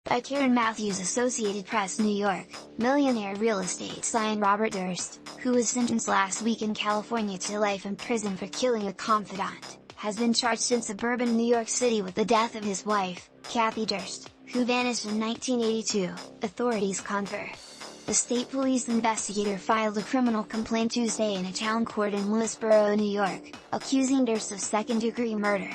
By Karen Matthews. Associated Press, New York. Millionaire real estate scion Robert Durst, who was sentenced last week in California to life in prison for killing a confidant, has been charged in suburban New York City with the death of his wife, Kathie Durst, who vanished in 1982, authorities confer. The state police investigator filed a criminal complaint Tuesday in a town court in Lewisboro, New York, accusing Durst of second-degree murder.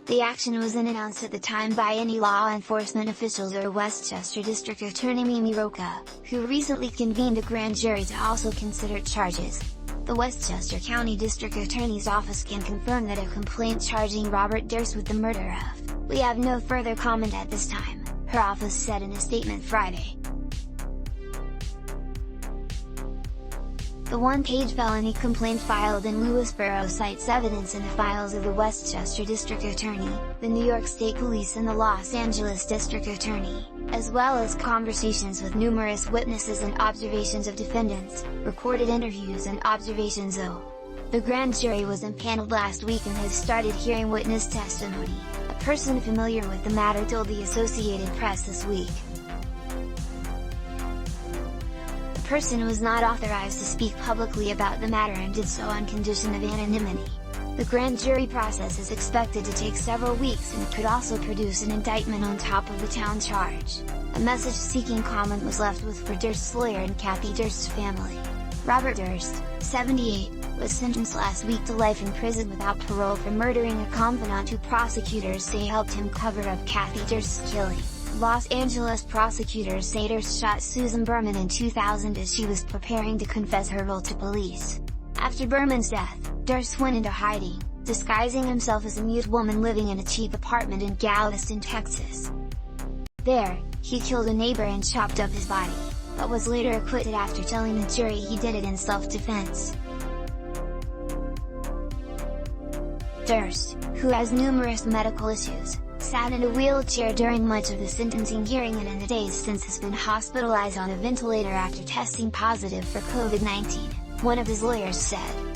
The action wasn't announced at the time by any law enforcement officials or Westchester District Attorney Rocah, who recently convened a grand jury to also consider charges. The Westchester County District Attorney's Office can confirm that a complaint charging Robert Durst with the murder of "We have no further comment at this time," her office said in a statement Friday. The one-page felony complaint filed in Lewisboro cites evidence in the files of the Westchester District Attorney, the New York State Police and the Los Angeles District Attorney, as well as conversations with numerous witnesses and observations of defendants, recorded interviews and observations of. The grand jury was empaneled last week and has started hearing witness testimony, a person familiar with the matter told the Associated Press this week. The person was not authorized to speak publicly about the matter and did so on condition of anonymity. The grand jury process is expected to take several weeks and could also produce an indictment on top of the town charge. A message seeking comment was left with for Durst's lawyer and Kathie Durst's family. Robert Durst, 78, was sentenced last week to life in prison without parole for murdering a confidant who prosecutors say helped him cover up Kathie Durst's killing. Los Angeles prosecutors say Durst shot Susan Berman in 2000 as she was preparing to confess her role to police. After Berman's death, Durst went into hiding, disguising himself as a mute woman living in a cheap apartment in Galveston, Texas. There, he killed a neighbor and chopped up his body, but was later acquitted after telling the jury he did it in self-defense. Durst, who has numerous medical issues, sat in a wheelchair during much of the sentencing hearing and in the days since has been hospitalized on a ventilator after testing positive for COVID-19, one of his lawyers said.